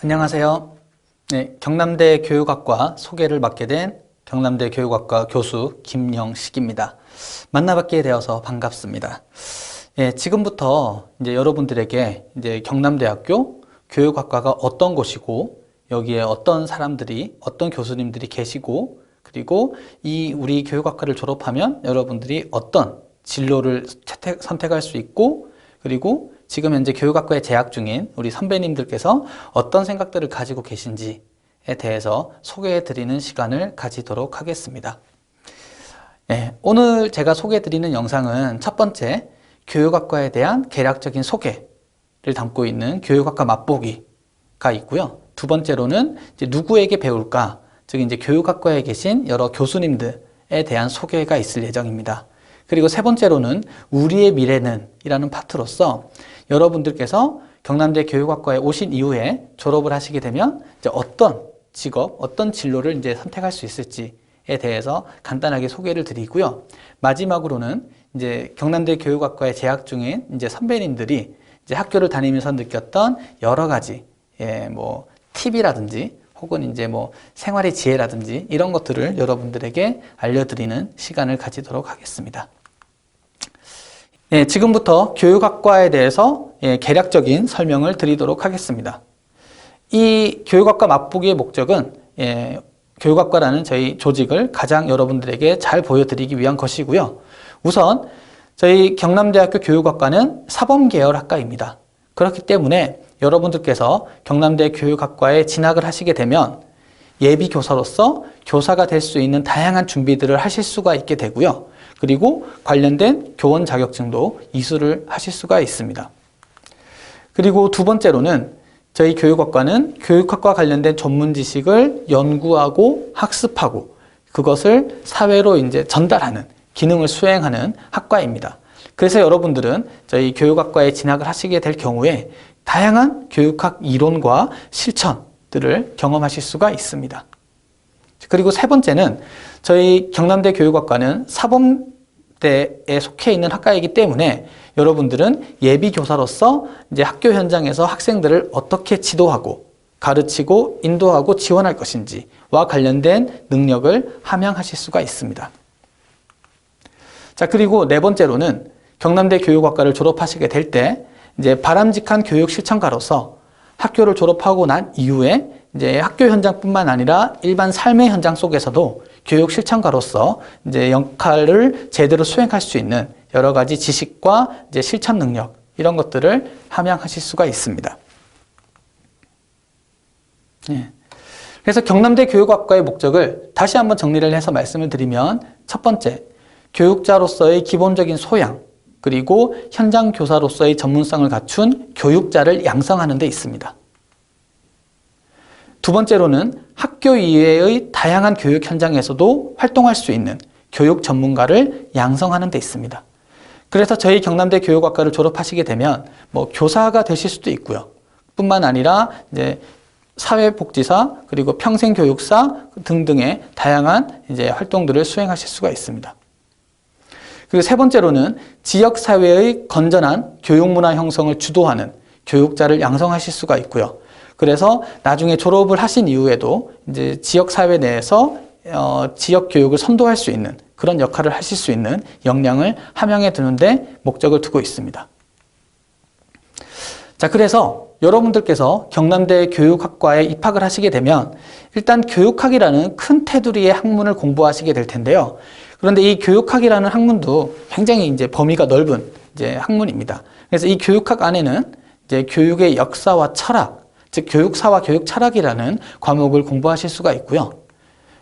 안녕하세요. 네, 경남대 교육학과 소개를 맡게 된 경남대 교육학과 교수 김영식입니다. 만나뵙게 되어서 반갑습니다. 예, 지금부터 이제 여러분들에게 이제 경남대학교 교육학과가 어떤 곳이고 여기에 어떤 사람들이, 어떤 교수님들이 계시고 그리고 이 우리 교육학과를 졸업하면 여러분들이 어떤 진로를 선택할 수 있고 그리고 지금 현재 교육학과에 재학 중인 우리 선배님들께서 어떤 생각들을 가지고 계신지에 대해서 소개해 드리는 시간을 가지도록 하겠습니다. 네, 오늘 제가 소개해 드리는 영상은 첫 번째 교육학과에 대한 개략적인 소개를 담고 있는 교육학과 맛보기가 있고요. 두 번째로는 이제 누구에게 배울까, 즉 이제 교육학과에 계신 여러 교수님들에 대한 소개가 있을 예정입니다. 그리고 세 번째로는 우리의 미래는 이라는 파트로서 여러분들께서 경남대 교육학과에 오신 이후에 졸업을 하시게 되면 이제 어떤 직업, 어떤 진로를 이제 선택할 수 있을지에 대해서 간단하게 소개를 드리고요. 마지막으로는 이제 경남대 교육학과에 재학 중인 이제 선배님들이 이제 학교를 다니면서 느꼈던 여러 가지 뭐 팁이라든지 혹은 이제 뭐 생활의 지혜라든지 이런 것들을 여러분들에게 알려드리는 시간을 가지도록 하겠습니다. 지금부터 교육학과에 대해서 개략적인 설명을 드리도록 하겠습니다. 이 교육학과 맛보기의 목적은 교육학과라는 저희 조직을 가장 여러분들에게 잘 보여드리기 위한 것이고요. 우선 저희 경남대학교 교육학과는 사범계열 학과입니다. 그렇기 때문에 여러분들께서 경남대 교육학과에 진학을 하시게 되면 예비교사로서 교사가 될 수 있는 다양한 준비들을 하실 수가 있게 되고요. 그리고 관련된 교원 자격증도 이수를 하실 수가 있습니다. 그리고 두 번째로는 저희 교육학과는 교육학과 관련된 전문 지식을 연구하고 학습하고 그것을 사회로 이제 전달하는 기능을 수행하는 학과입니다. 그래서 여러분들은 저희 교육학과에 진학을 하시게 될 경우에 다양한 교육학 이론과 실천들을 경험하실 수가 있습니다. 그리고 세 번째는 저희 경남대 교육학과는 사범대에 속해 있는 학과이기 때문에 여러분들은 예비교사로서 이제 학교 현장에서 학생들을 어떻게 지도하고 가르치고 인도하고 지원할 것인지와 관련된 능력을 함양하실 수가 있습니다. 자, 그리고 네 번째로는 경남대 교육학과를 졸업하시게 될 때 이제 바람직한 교육 실천가로서 학교를 졸업하고 난 이후에 이제 학교 현장뿐만 아니라 일반 삶의 현장 속에서도 교육 실천가로서 이제 역할을 제대로 수행할 수 있는 여러 가지 지식과 이제 실천 능력 이런 것들을 함양하실 수가 있습니다. 그래서 경남대 교육학과의 목적을 다시 한번 정리를 해서 말씀을 드리면 첫 번째, 교육자로서의 기본적인 소양 그리고 현장 교사로서의 전문성을 갖춘 교육자를 양성하는 데 있습니다. 두 번째로는 학교 이외의 다양한 교육 현장에서도 활동할 수 있는 교육 전문가를 양성하는 데 있습니다. 그래서 저희 경남대 교육학과를 졸업하시게 되면 뭐 교사가 되실 수도 있고요. 뿐만 아니라 이제 사회복지사 그리고 평생교육사 등등의 다양한 이제 활동들을 수행하실 수가 있습니다. 그리고 세 번째로는 지역사회의 건전한 교육문화 형성을 주도하는 교육자를 양성하실 수가 있고요. 그래서 나중에 졸업을 하신 이후에도 이제 지역사회 내에서 지역교육을 선도할 수 있는 그런 역할을 하실 수 있는 역량을 함양해 두는데 목적을 두고 있습니다. 자, 그래서 여러분들께서 경남대 교육학과에 입학을 하시게 되면 일단 교육학이라는 큰 테두리의 학문을 공부하시게 될 텐데요. 그런데 이 교육학이라는 학문도 굉장히 이제 범위가 넓은 이제 학문입니다. 그래서 이 교육학 안에는 이제 교육의 역사와 철학, 즉 교육사와 교육 철학이라는 과목을 공부하실 수가 있고요.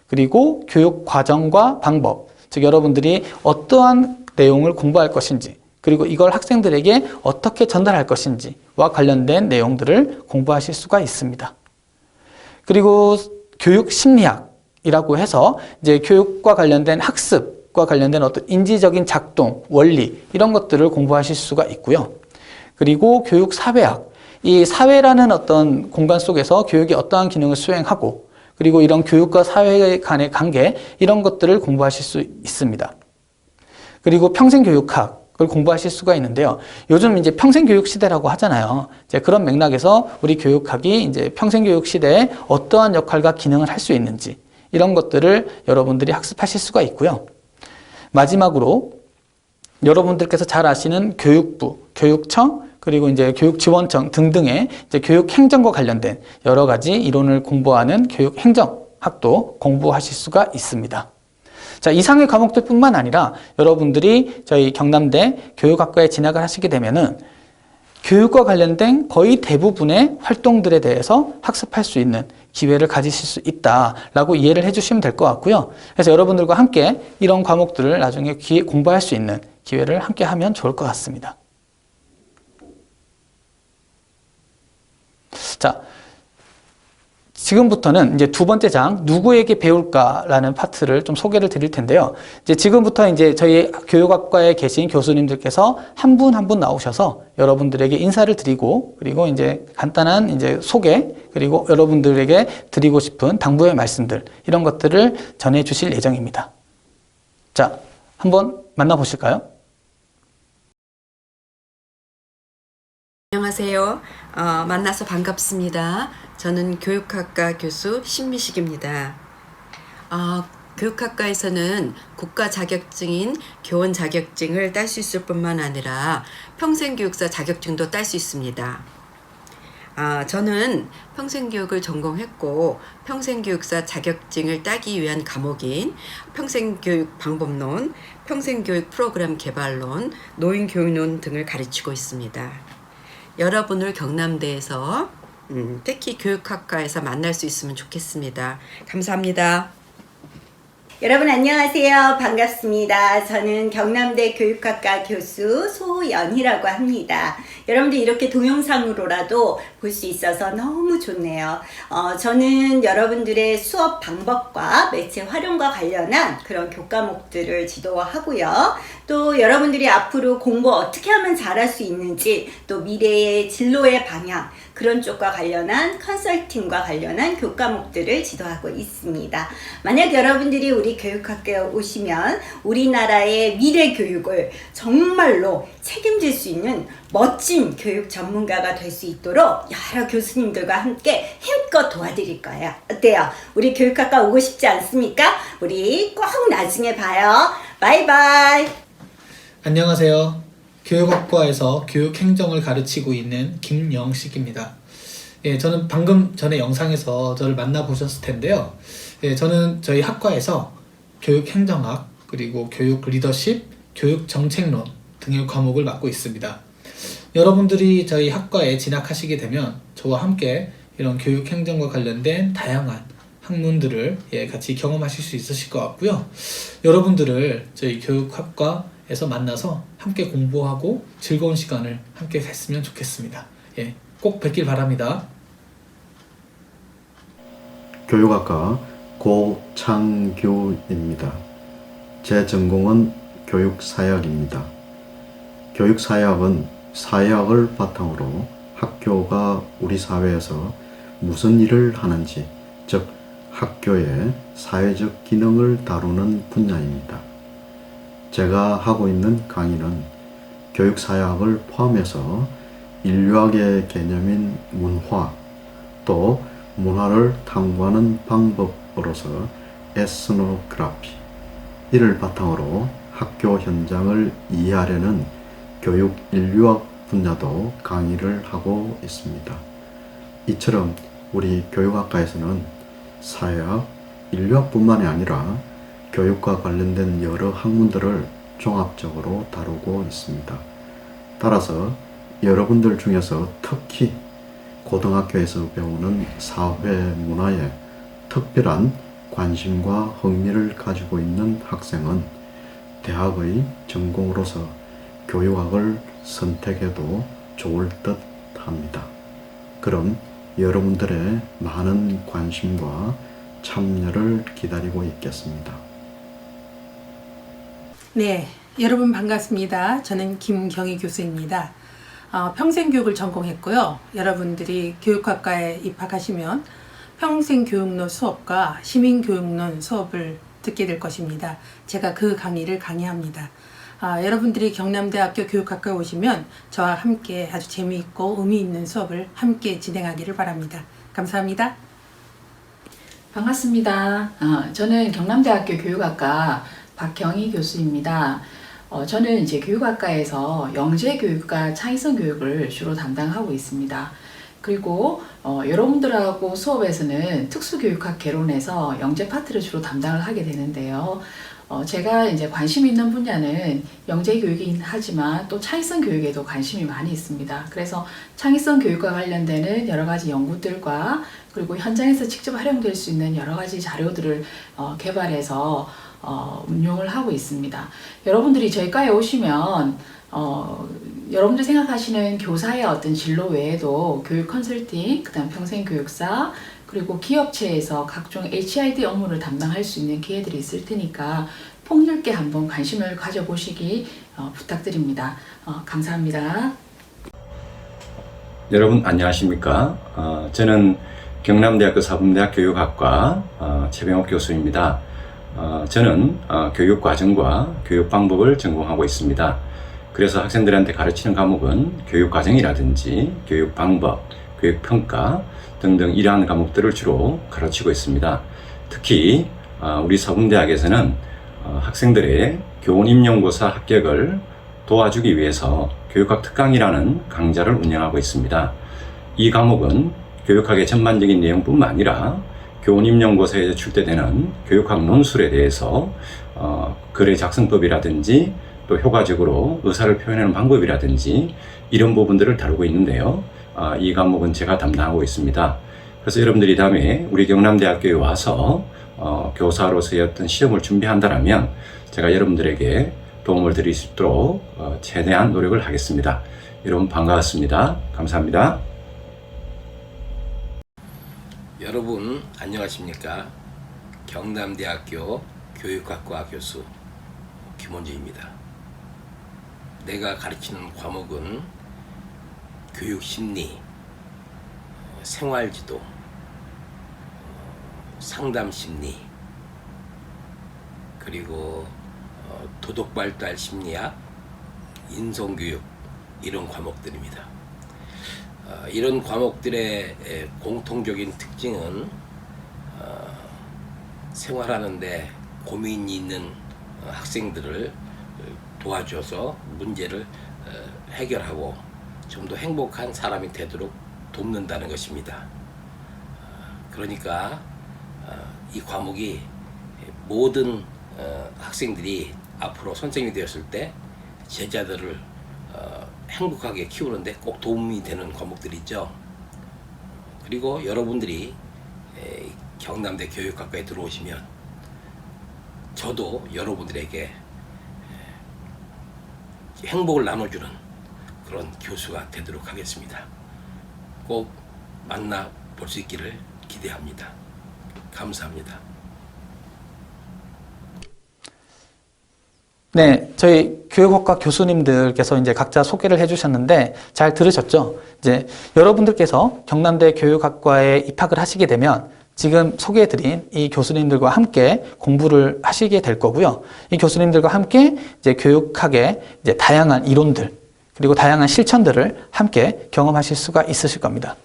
그리고 교육 과정과 방법, 즉 여러분들이 어떠한 내용을 공부할 것인지, 그리고 이걸 학생들에게 어떻게 전달할 것인지와 관련된 내용들을 공부하실 수가 있습니다. 그리고 교육 심리학이라고 해서 이제 교육과 관련된 학습과 관련된 어떤 인지적인 작동, 원리 이런 것들을 공부하실 수가 있고요. 그리고 교육 사회학, 이 사회라는 어떤 공간 속에서 교육이 어떠한 기능을 수행하고 그리고 이런 교육과 사회 간의 관계 이런 것들을 공부하실 수 있습니다. 그리고 평생교육학 공부하실 수가 있는데요. 요즘 이제 평생교육 시대라고 하잖아요. 이제 그런 맥락에서 우리 교육학이 이제 평생교육 시대에 어떠한 역할과 기능을 할 수 있는지 이런 것들을 여러분들이 학습하실 수가 있고요. 마지막으로 여러분들께서 잘 아시는 교육부, 교육청, 그리고 이제 교육지원청 등등의 이제 교육행정과 관련된 여러 가지 이론을 공부하는 교육행정학도 공부하실 수가 있습니다. 자, 이상의 과목들 뿐만 아니라 여러분들이 저희 경남대 교육학과에 진학을 하시게 되면은 교육과 관련된 거의 대부분의 활동들에 대해서 학습할 수 있는 기회를 가지실 수 있다라고 이해를 해주시면 될 것 같고요. 그래서 여러분들과 함께 이런 과목들을 나중에 공부할 수 있는 기회를 함께 하면 좋을 것 같습니다. 자, 지금부터는 이제 두 번째 장, 누구에게 배울까라는 파트를 좀 소개를 드릴 텐데요. 이제 지금부터 이제 저희 교육학과에 계신 교수님들께서 한 분 한 분 나오셔서 여러분들에게 인사를 드리고, 그리고 이제 간단한 이제 소개, 그리고 여러분들에게 드리고 싶은 당부의 말씀들, 이런 것들을 전해 주실 예정입니다. 자, 한번 만나보실까요? 안녕하세요. 만나서 반갑습니다. 저는 교육학과 교수 신미식입니다. 교육학과에서는 국가 자격증인 교원 자격증을 딸 수 있을 뿐만 아니라 평생교육사 자격증도 딸 수 있습니다. 저는 평생교육을 전공했고 평생교육사 자격증을 따기 위한 과목인 평생교육 방법론, 평생교육 프로그램 개발론, 노인교육론 등을 가르치고 있습니다. 여러분을 경남대에서 특히 교육학과에서 만날 수 있으면 좋겠습니다. 감사합니다. 여러분 안녕하세요. 반갑습니다. 저는 경남대 교육학과 교수 소연희라고 합니다. 여러분들 이렇게 동영상으로라도 볼 수 있어서 너무 좋네요. 저는 여러분들의 수업 방법과 매체 활용과 관련한 그런 교과목들을 지도하고요. 또 여러분들이 앞으로 공부 어떻게 하면 잘할 수 있는지, 또 미래의 진로의 방향, 그런 쪽과 관련한 컨설팅과 관련한 교과목들을 지도하고 있습니다. 만약 여러분들이 우리 교육학교에 오시면 우리나라의 미래 교육을 정말로 책임질 수 있는 멋진 교육 전문가가 될 수 있도록 여러 교수님들과 함께 힘껏 도와드릴 거예요. 어때요? 우리 교육학과 오고 싶지 않습니까? 우리 꼭 나중에 봐요. 바이바이. 안녕하세요. 교육학과에서 교육행정을 가르치고 있는 김영식입니다. 예, 저는 방금 전에 영상에서 저를 만나보셨을 텐데요. 예, 저는 저희 학과에서 교육행정학, 그리고 교육 리더십, 교육 정책론 등의 과목을 맡고 있습니다. 여러분들이 저희 학과에 진학하시게 되면 저와 함께 이런 교육행정과 관련된 다양한 학문들을 같이 경험하실 수 있으실 것 같고요. 여러분들을 저희 교육학과에서 만나서 함께 공부하고 즐거운 시간을 함께 했으면 좋겠습니다. 예, 꼭 뵙길 바랍니다. 교육학과 고창규입니다. 제 전공은 교육사역입니다. 교육사역은 사역을 바탕으로 학교가 우리 사회에서 무슨 일을 하는지, 즉 학교의 사회적 기능을 다루는 분야입니다. 제가 하고 있는 강의는 교육사역을 포함해서 인류학의 개념인 문화, 또 문화를 탐구하는 방법으로서 에스노그래피, 이를 바탕으로 학교 현장을 이해하려는 교육 인류학 분야도 강의를 하고 있습니다. 이처럼 우리 교육학과에서는 사회학, 인류학뿐만이 아니라 교육과 관련된 여러 학문들을 종합적으로 다루고 있습니다. 따라서 여러분들 중에서 특히 고등학교에서 배우는 사회 문화에 특별한 관심과 흥미를 가지고 있는 학생은 대학의 전공으로서 교육학을 선택해도 좋을 듯 합니다. 그럼 여러분들의 많은 관심과 참여를 기다리고 있겠습니다. 네, 여러분 반갑습니다. 저는 김경희 교수입니다. 평생교육을 전공했고요. 여러분들이 교육학과에 입학하시면 평생교육론 수업과 시민교육론 수업을 듣게 될 것입니다. 제가 그 강의를 강의합니다. 여러분들이 경남대학교 교육학과에 오시면 저와 함께 아주 재미있고 의미 있는 수업을 함께 진행하기를 바랍니다. 감사합니다. 반갑습니다. 저는 경남대학교 교육학과 박경희 교수입니다. 저는 이제 교육학과에서 영재교육과 창의성 교육을 주로 담당하고 있습니다. 그리고 여러분들하고 수업에서는 특수교육학 개론에서 영재 파트를 주로 담당을 하게 되는데요. 제가 이제 관심 있는 분야는 영재 교육이긴 하지만 또 창의성 교육에도 관심이 많이 있습니다. 그래서 창의성 교육과 관련되는 여러 가지 연구들과 그리고 현장에서 직접 활용될 수 있는 여러 가지 자료들을 개발해서 운용을 하고 있습니다. 여러분들이 저희 과에 오시면 여러분들 생각하시는 교사의 어떤 진로 외에도 교육 컨설팅, 그다음 평생교육사, 그리고 기업체에서 각종 HID 업무를 담당할 수 있는 기회들이 있을 테니까 폭넓게 한번 관심을 가져보시기 부탁드립니다. 감사합니다. 여러분 안녕하십니까? 저는 경남대학교 사범대학 교육학과 최병옥 교수입니다. 저는 교육과정과 교육방법을 전공하고 있습니다. 그래서 학생들한테 가르치는 과목은 교육과정이라든지 교육방법, 교육평가 등등 이러한 과목들을 주로 가르치고 있습니다. 특히 우리 서범대학에서는 학생들의 교원임용고사 합격을 도와주기 위해서 교육학 특강이라는 강좌를 운영하고 있습니다. 이 과목은 교육학의 전반적인 내용뿐만 아니라 교원임용고사에 출제되는 교육학 논술에 대해서 글의 작성법이라든지 또 효과적으로 의사를 표현하는 방법이라든지 이런 부분들을 다루고 있는데요. 이 과목은 제가 담당하고 있습니다. 그래서 여러분들이 다음에 우리 경남대학교에 와서 교사로서의 어떤 시험을 준비한다면 제가 여러분들에게 도움을 드릴 수 있도록 최대한 노력을 하겠습니다. 여러분 반가웠습니다. 감사합니다. 여러분 안녕하십니까? 경남대학교 교육학과 교수 김원주입니다. 내가 가르치는 과목은 교육심리, 생활지도, 상담심리, 그리고 도덕발달 심리학, 인성교육 이런 과목들입니다. 이런 과목들의 공통적인 특징은 생활하는데 고민이 있는 학생들을 도와줘서 문제를 해결하고 좀 더 행복한 사람이 되도록 돕는다는 것입니다. 그러니까 이 과목이 모든 학생들이 앞으로 선생님이 되었을 때 제자들을 행복하게 키우는데 꼭 도움이 되는 과목들이죠. 그리고 여러분들이 경남대 교육학과에 들어오시면 저도 여러분들에게 행복을 나눠주는 그런 교수가 되도록 하겠습니다. 꼭 만나 볼 수 있기를 기대합니다. 감사합니다. 네, 저희 교육학과 교수님들께서 이제 각자 소개를 해주셨는데 잘 들으셨죠? 이제 여러분들께서 경남대 교육학과에 입학을 하시게 되면 지금 소개해드린 이 교수님들과 함께 공부를 하시게 될 거고요. 이 교수님들과 함께 이제 교육학의 이제 다양한 이론들 그리고 다양한 실천들을 함께 경험하실 수가 있으실 겁니다.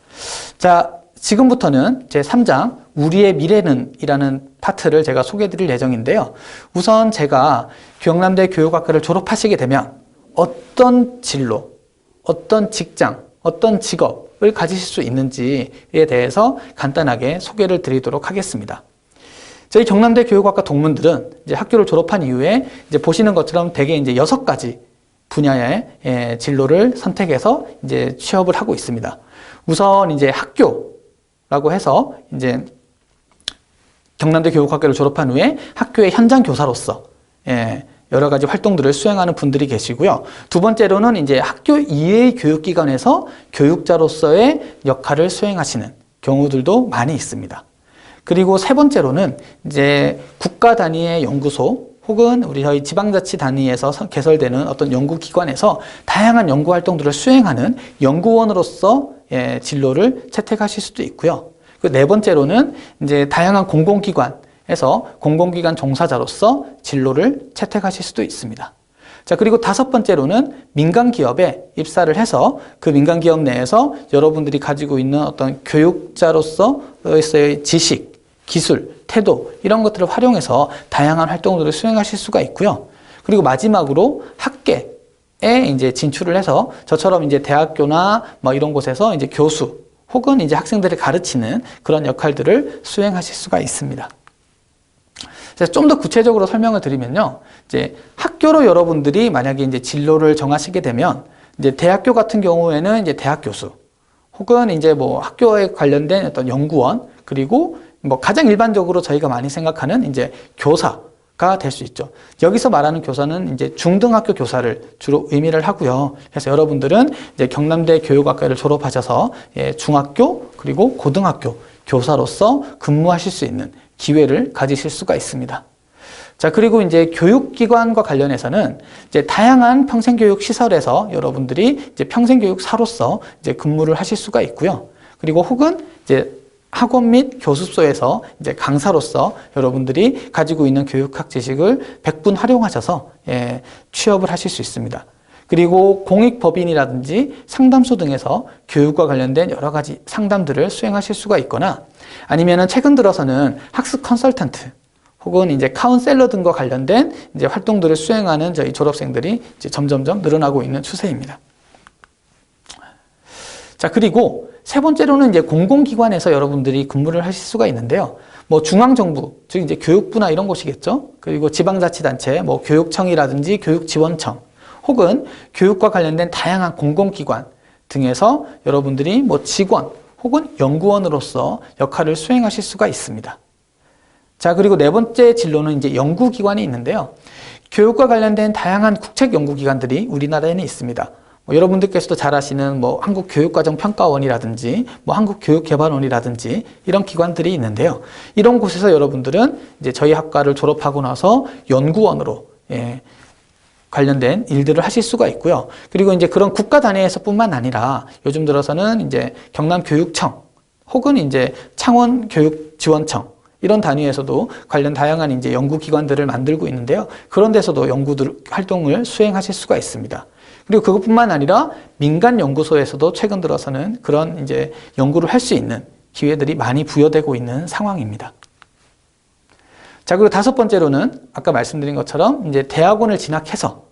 자, 지금부터는 제 3장 우리의 미래는 이라는 파트를 제가 소개해 드릴 예정인데요. 우선 제가 경남대 교육학과를 졸업하시게 되면 어떤 진로, 어떤 직장, 어떤 직업을 가지실 수 있는지에 대해서 간단하게 소개를 드리도록 하겠습니다. 저희 경남대 교육학과 동문들은 이제 학교를 졸업한 이후에 이제 보시는 것처럼 대개 이제 6가지 분야의 진로를 선택해서 이제 취업을 하고 있습니다. 우선 이제 학교라고 해서 이제 경남대 교육학과를 졸업한 후에 학교의 현장 교사로서 여러 가지 활동들을 수행하는 분들이 계시고요. 두 번째로는 이제 학교 이외의 교육기관에서 교육자로서의 역할을 수행하시는 경우들도 많이 있습니다. 그리고 세 번째로는 이제 국가 단위의 연구소 혹은 우리 저희 지방자치 단위에서 개설되는 어떤 연구기관에서 다양한 연구 활동들을 수행하는 연구원으로서 진로를 채택하실 수도 있고요. 그 네 번째로는 이제 다양한 공공기관에서 공공기관 종사자로서 진로를 채택하실 수도 있습니다. 자, 그리고 다섯 번째로는 민간 기업에 입사를 해서 그 민간 기업 내에서 여러분들이 가지고 있는 어떤 교육자로서의 지식, 기술, 태도 이런 것들을 활용해서 다양한 활동들을 수행하실 수가 있고요. 그리고 마지막으로 학계에 이제 진출을 해서 저처럼 이제 대학교나 뭐 이런 곳에서 이제 교수 혹은 이제 학생들을 가르치는 그런 역할들을 수행하실 수가 있습니다. 좀 더 구체적으로 설명을 드리면요. 이제 학교로 여러분들이 만약에 이제 진로를 정하시게 되면 이제 대학교 같은 경우에는 이제 대학 교수 혹은 이제 뭐 학교에 관련된 어떤 연구원 그리고 뭐 가장 일반적으로 저희가 많이 생각하는 이제 교사가 될 수 있죠. 여기서 말하는 교사는 이제 중등학교 교사를 주로 의미를 하고요. 그래서 여러분들은 이제 경남대 교육학과를 졸업하셔서 중학교 그리고 고등학교 교사로서 근무하실 수 있는 기회를 가지실 수가 있습니다. 자, 그리고 이제 교육기관과 관련해서는 이제 다양한 평생교육 시설에서 여러분들이 이제 평생교육사로서 이제 근무를 하실 수가 있고요. 그리고 혹은 이제 학원 및 교습소에서 이제 강사로서 여러분들이 가지고 있는 교육학 지식을 100분 활용하셔서 취업을 하실 수 있습니다. 그리고 공익법인이라든지 상담소 등에서 교육과 관련된 여러 가지 상담들을 수행하실 수가 있거나 아니면은 최근 들어서는 학습 컨설턴트 혹은 이제 카운셀러 등과 관련된 이제 활동들을 수행하는 저희 졸업생들이 이제 점점점 늘어나고 있는 추세입니다. 자, 그리고 세 번째로는 이제 공공기관에서 여러분들이 근무를 하실 수가 있는데요. 뭐 중앙정부, 즉 이제 교육부나 이런 곳이겠죠. 그리고 지방자치단체, 뭐 교육청이라든지 교육지원청, 혹은 교육과 관련된 다양한 공공기관 등에서 여러분들이 뭐 직원 혹은 연구원으로서 역할을 수행하실 수가 있습니다. 자, 그리고 네 번째 진로는 이제 연구기관이 있는데요. 교육과 관련된 다양한 국책 연구기관들이 우리나라에는 있습니다. 뭐 여러분들께서도 잘 아시는 뭐 한국교육과정평가원이라든지 뭐 한국교육개발원이라든지 이런 기관들이 있는데요. 이런 곳에서 여러분들은 이제 저희 학과를 졸업하고 나서 연구원으로 관련된 일들을 하실 수가 있고요. 그리고 이제 그런 국가 단위에서뿐만 아니라 요즘 들어서는 이제 경남교육청 혹은 이제 창원교육지원청 이런 단위에서도 관련 다양한 이제 연구기관들을 만들고 있는데요. 그런 데서도 연구들 활동을 수행하실 수가 있습니다. 그리고 그것뿐만 아니라 민간 연구소에서도 최근 들어서는 그런 이제 연구를 할 수 있는 기회들이 많이 부여되고 있는 상황입니다. 자, 그리고 다섯 번째로는 아까 말씀드린 것처럼 이제 대학원을 진학해서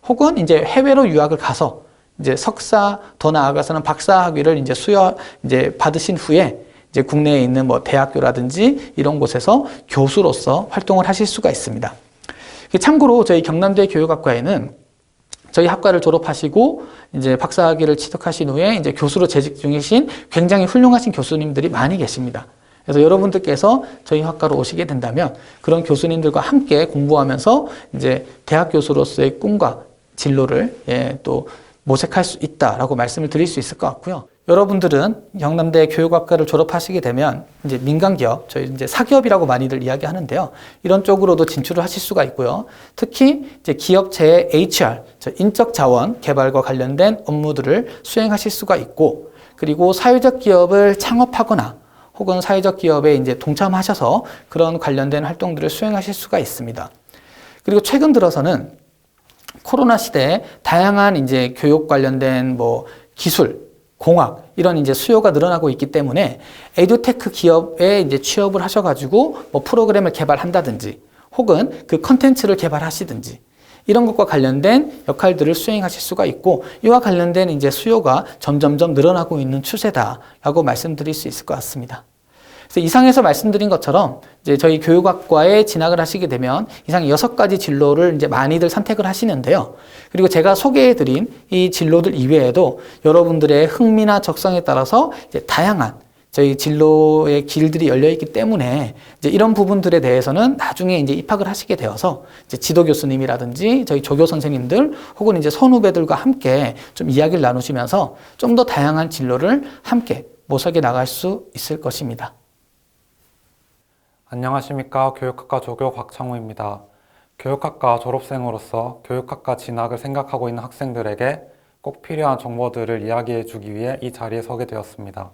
혹은 이제 해외로 유학을 가서 이제 석사 더 나아가서는 박사 학위를 이제 받으신 후에 이제 국내에 있는 뭐 대학교라든지 이런 곳에서 교수로서 활동을 하실 수가 있습니다. 참고로 저희 경남대 교육학과에는 저희 학과를 졸업하시고 이제 박사 학위를 취득하신 후에 이제 교수로 재직 중이신 굉장히 훌륭하신 교수님들이 많이 계십니다. 그래서 여러분들께서 저희 학과로 오시게 된다면 그런 교수님들과 함께 공부하면서 이제 대학 교수로서의 꿈과 진로를 또 모색할 수 있다라고 말씀을 드릴 수 있을 것 같고요. 여러분들은 경남대 교육학과를 졸업하시게 되면 이제 민간기업, 저희 이제 사기업이라고 많이들 이야기하는데요. 이런 쪽으로도 진출을 하실 수가 있고요. 특히 이제 기업체의 HR, 인적 자원 개발과 관련된 업무들을 수행하실 수가 있고, 그리고 사회적 기업을 창업하거나 혹은 사회적 기업에 이제 동참하셔서 그런 관련된 활동들을 수행하실 수가 있습니다. 그리고 최근 들어서는 코로나 시대에 다양한 이제 교육 관련된 뭐 기술, 공학 이런 이제 수요가 늘어나고 있기 때문에 에듀테크 기업에 이제 취업을 하셔가지고 뭐 프로그램을 개발한다든지 혹은 그 컨텐츠를 개발하시든지 이런 것과 관련된 역할들을 수행하실 수가 있고 이와 관련된 이제 수요가 점점점 늘어나고 있는 추세다라고 말씀드릴 수 있을 것 같습니다. 그래서 이상에서 말씀드린 것처럼 이제 저희 교육학과에 진학을 하시게 되면 이상 6가지 진로를 이제 많이들 선택을 하시는데요. 그리고 제가 소개해드린 이 진로들 이외에도 여러분들의 흥미나 적성에 따라서 이제 다양한 저희 진로의 길들이 열려 있기 때문에 이제 이런 부분들에 대해서는 나중에 이제 입학을 하시게 되어서 이제 지도 교수님이라든지 저희 조교 선생님들 혹은 이제 선후배들과 함께 좀 이야기를 나누시면서 좀 더 다양한 진로를 함께 모색해 나갈 수 있을 것입니다. 안녕하십니까. 교육학과 조교 곽창우입니다. 교육학과 졸업생으로서 교육학과 진학을 생각하고 있는 학생들에게 꼭 필요한 정보들을 이야기해 주기 위해 이 자리에 서게 되었습니다.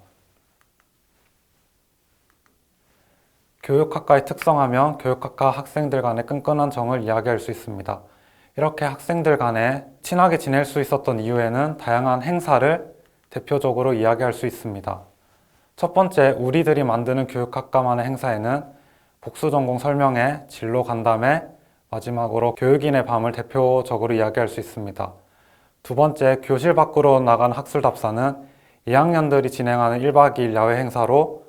교육학과의 특성하면 교육학과 학생들 간의 끈끈한 정을 이야기할 수 있습니다. 이렇게 학생들 간에 친하게 지낼 수 있었던 이유에는 다양한 행사를 대표적으로 이야기할 수 있습니다. 첫 번째, 우리들이 만드는 교육학과만의 행사에는 복수전공 설명회, 진로 간담회, 마지막으로 교육인의 밤을 대표적으로 이야기할 수 있습니다. 두 번째, 교실 밖으로 나간 학술답사는 2학년들이 진행하는 1박 2일 야외 행사로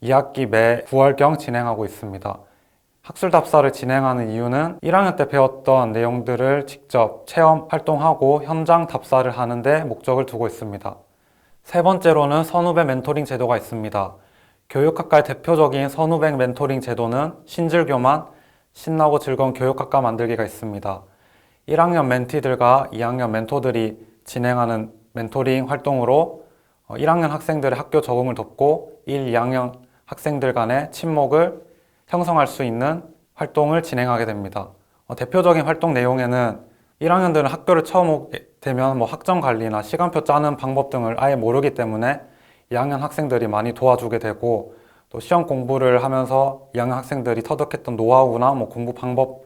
2학기 매 9월경 진행하고 있습니다. 학술답사를 진행하는 이유는 1학년 때 배웠던 내용들을 직접 체험 활동하고 현장 답사를 하는 데 목적을 두고 있습니다. 세 번째로는 선후배 멘토링 제도가 있습니다. 교육학과의 대표적인 선후배 멘토링 제도는 신질교만 신나고 즐거운 교육학과 만들기가 있습니다. 1학년 멘티들과 2학년 멘토들이 진행하는 멘토링 활동으로 1학년 학생들의 학교 적응을 돕고 1, 2학년 학생들 간의 친목을 형성할 수 있는 활동을 진행하게 됩니다. 대표적인 활동 내용에는 1학년들은 학교를 처음 오게 되면 학점 관리나 시간표 짜는 방법 등을 아예 모르기 때문에 2학년 학생들이 많이 도와주게 되고, 또 시험 공부를 하면서 2학년 학생들이 터득했던 노하우나 공부 방법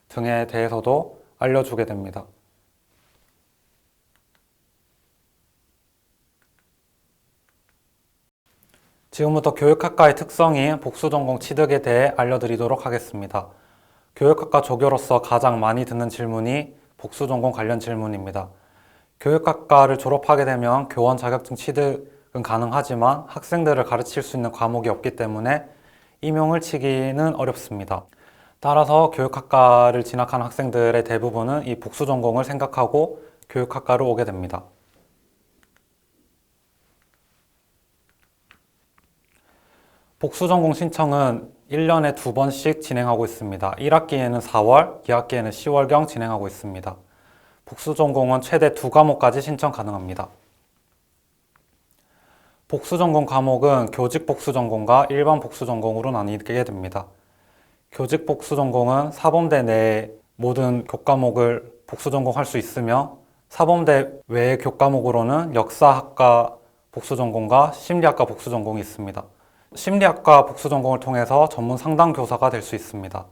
등에 대해서도 알려주게 됩니다. 지금부터 교육학과의 특성인 복수전공 취득에 대해 알려드리도록 하겠습니다. 교육학과 조교로서 가장 많이 듣는 질문이 복수전공 관련 질문입니다. 교육학과를 졸업하게 되면 교원 자격증 취득은 가능하지만 학생들을 가르칠 수 있는 과목이 없기 때문에 임용을 치기는 어렵습니다. 따라서 교육학과를 진학한 학생들의 대부분은 이 복수전공을 생각하고 교육학과를 오게 됩니다. 복수전공 신청은 1년에 2번씩 진행하고 있습니다. 1학기에는 4월, 2학기에는 10월경 진행하고 있습니다. 복수전공은 최대 2과목까지 신청 가능합니다. 복수전공 과목은 교직 복수전공과 일반 복수전공으로 나뉘게 됩니다. 교직 복수전공은 사범대 내의 모든 교과목을 복수전공할 수 있으며, 사범대 외의 교과목으로는 역사학과 복수전공과 심리학과 복수전공이 있습니다. 심리학과 복수전공을 통해서 전문 상담교사가 될 수 있습니다.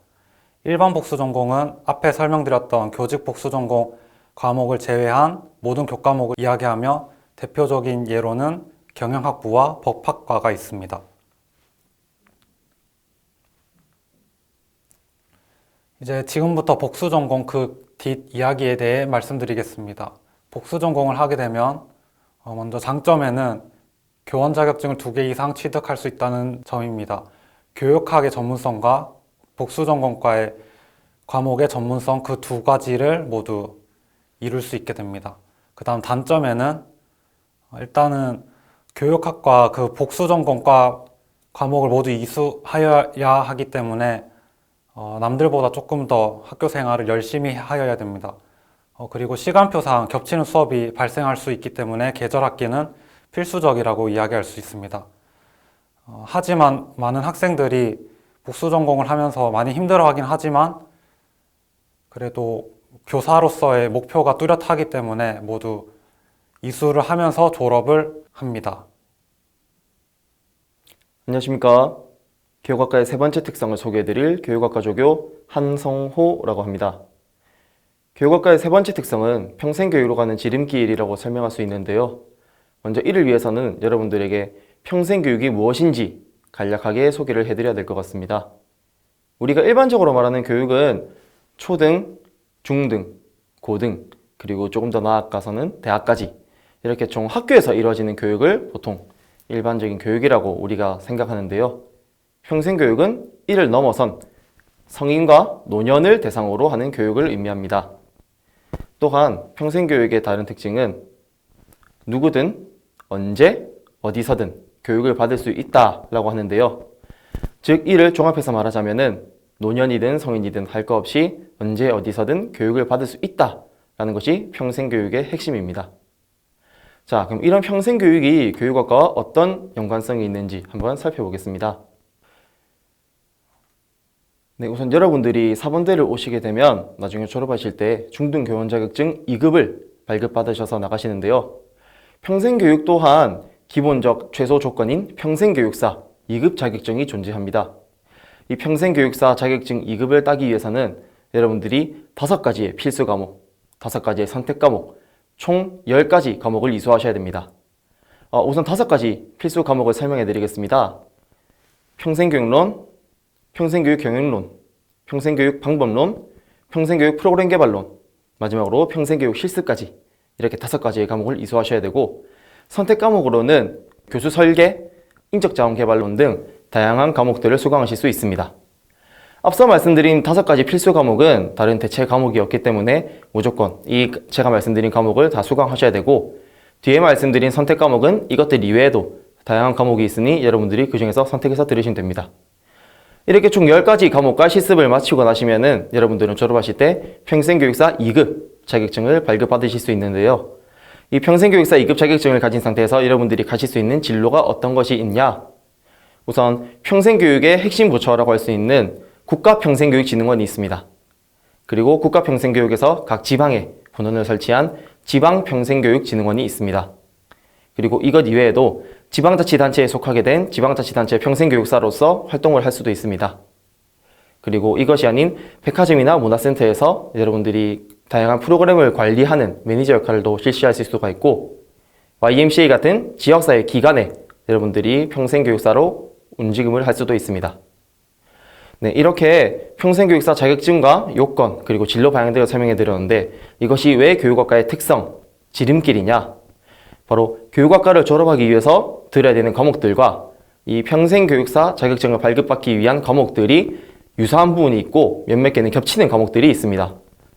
일반 복수전공은 앞에 설명드렸던 교직 복수전공 과목을 제외한 모든 교과목을 이야기하며, 대표적인 예로는 경영학부와 법학과가 있습니다. 이제 지금부터 복수전공 그 뒷이야기에 대해 말씀드리겠습니다. 복수전공을 하게 되면 먼저 장점에는 교원 자격증을 2개 이상 취득할 수 있다는 점입니다. 교육학의 전문성과 복수전공과의 과목의 전문성 그 2가지를 모두 이룰 수 있게 됩니다. 그 다음 단점에는 일단은 교육학과 그 복수전공과 과목을 모두 이수하여야 하기 때문에 남들보다 조금 더 학교 생활을 열심히 하여야 됩니다. 그리고 시간표상 겹치는 수업이 발생할 수 있기 때문에 계절학기는 필수적이라고 이야기할 수 있습니다. 하지만 많은 학생들이 복수전공을 하면서 많이 힘들어하긴 하지만 그래도 교사로서의 목표가 뚜렷하기 때문에 모두 이수를 하면서 졸업을 합니다. 안녕하십니까. 교육학과의 세 번째 특성을 소개해드릴 교육학과 조교 한성호라고 합니다. 교육학과의 세 번째 특성은 평생교육으로 가는 지름길이라고 설명할 수 있는데요. 먼저 이를 위해서는 여러분들에게 평생교육이 무엇인지 간략하게 소개를 해드려야 될 것 같습니다. 우리가 일반적으로 말하는 교육은 초등, 중등, 고등, 그리고 조금 더 나아가서는 대학까지 이렇게 총 학교에서 이루어지는 교육을 보통 일반적인 교육이라고 우리가 생각하는데요. 평생교육은 이를 넘어선 성인과 노년을 대상으로 하는 교육을 의미합니다. 또한 평생교육의 다른 특징은 누구든 언제 어디서든 교육을 받을 수 있다라고 하는데요. 즉 이를 종합해서 말하자면은 노년이든 성인이든 할 거 없이 언제 어디서든 교육을 받을 수 있다라는 것이 평생교육의 핵심입니다. 자, 그럼 이런 평생교육이 교육학과와 어떤 연관성이 있는지 한번 살펴보겠습니다. 네, 우선 여러분들이 사범대를 오시게 되면 나중에 졸업하실 때 중등교원 자격증 2급을 발급받으셔서 나가시는데요. 평생교육 또한 기본적 최소 조건인 평생교육사 2급 자격증이 존재합니다. 이 평생교육사 자격증 2급을 따기 위해서는 여러분들이 5가지의 필수 과목, 5가지의 선택 과목, 총 10가지 과목을 이수하셔야 됩니다. 우선 5가지 필수 과목을 설명해 드리겠습니다. 평생교육론, 평생교육 경영론, 평생교육 방법론, 평생교육 프로그램 개발론, 마지막으로 평생교육 실습까지 이렇게 5가지의 과목을 이수하셔야 되고, 선택 과목으로는 교수 설계, 인적자원 개발론 등 다양한 과목들을 수강하실 수 있습니다. 앞서 말씀드린 5가지 필수 과목은 다른 대체 과목이 없기 때문에 무조건 제가 말씀드린 과목을 다 수강하셔야 되고, 뒤에 말씀드린 선택 과목은 이것들 이외에도 다양한 과목이 있으니 여러분들이 그 중에서 선택해서 들으시면 됩니다. 이렇게 총 10가지 과목과 실습을 마치고 나시면은 여러분들은 졸업하실 때 평생교육사 2급 자격증을 발급받으실 수 있는데요. 이 평생교육사 2급 자격증을 가진 상태에서 여러분들이 가실 수 있는 진로가 어떤 것이 있냐? 우선 평생교육의 핵심 부처라고 할 수 있는 국가평생교육진흥원이 있습니다. 그리고 국가평생교육에서 각 지방에 본원을 설치한 지방평생교육진흥원이 있습니다. 그리고 이것 이외에도 지방자치단체에 속하게 된 지방자치단체 평생교육사로서 활동을 할 수도 있습니다. 그리고 이것이 아닌 백화점이나 문화센터에서 여러분들이 다양한 프로그램을 관리하는 매니저 역할도 실시하실 수가 있고, YMCA 같은 지역사회 기관에 여러분들이 평생교육사로 움직임을 할 수도 있습니다. 네, 이렇게 평생교육사 자격증과 요건 그리고 진로 방향들을 설명해 드렸는데, 이것이 왜 교육학과의 특성, 지름길이냐? 바로 교육학과를 졸업하기 위해서 들어야 되는 과목들과 이 평생교육사 자격증을 발급받기 위한 과목들이 유사한 부분이 있고 몇몇 개는 겹치는 과목들이 있습니다.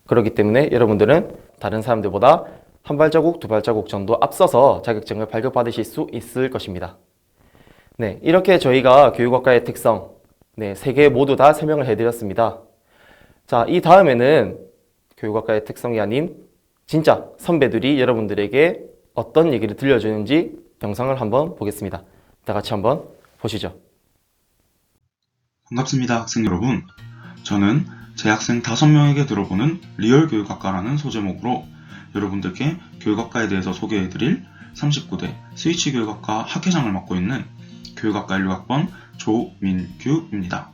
그렇기 때문에 여러분들은 다른 사람들보다 한 발자국, 두 발자국 정도 앞서서 자격증을 발급받으실 수 있을 것입니다. 네, 이렇게 저희가 교육학과의 특성, 3개 모두 다 설명을 해드렸습니다. 자, 이 다음에는 교육학과의 특성이 아닌 진짜 선배들이 여러분들에게 어떤 얘기를 들려주는지 영상을 한번 보겠습니다. 다 같이 한번 보시죠. 반갑습니다, 학생 여러분. 저는 재학생 5명에게 들어보는 리얼 교육학과라는 소제목으로 여러분들께 교육학과에 대해서 소개해드릴 39대 스위치 교육학과 학회장을 맡고 있는 교육학과 16학번 조민규입니다.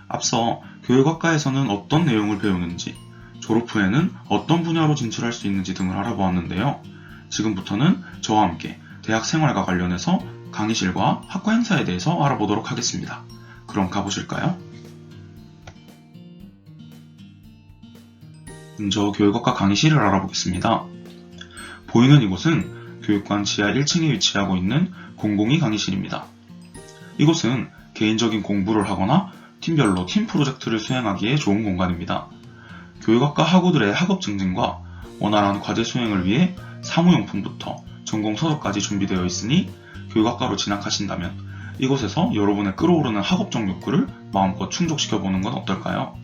앞서 교육학과에서는 어떤 내용을 배우는지, 졸업 후에는 어떤 분야로 진출할 수 있는지 등을 알아보았는데요. 지금부터는 저와 함께 대학 생활과 관련해서 강의실과 학과 행사에 대해서 알아보도록 하겠습니다. 그럼 가보실까요? 먼저 교육학과 강의실을 알아보겠습니다. 보이는 이곳은 교육관 지하 1층에 위치하고 있는 공공이 강의실입니다. 이곳은 개인적인 공부를 하거나 팀별로 팀 프로젝트를 수행하기에 좋은 공간입니다. 교육학과 학우들의 학업 증진과 원활한 과제 수행을 위해 사무용품부터 전공 서적까지 준비되어 있으니 교육학과로 진학하신다면 이곳에서 여러분의 끓어오르는 학업적 욕구를 마음껏 충족시켜보는 건 어떨까요?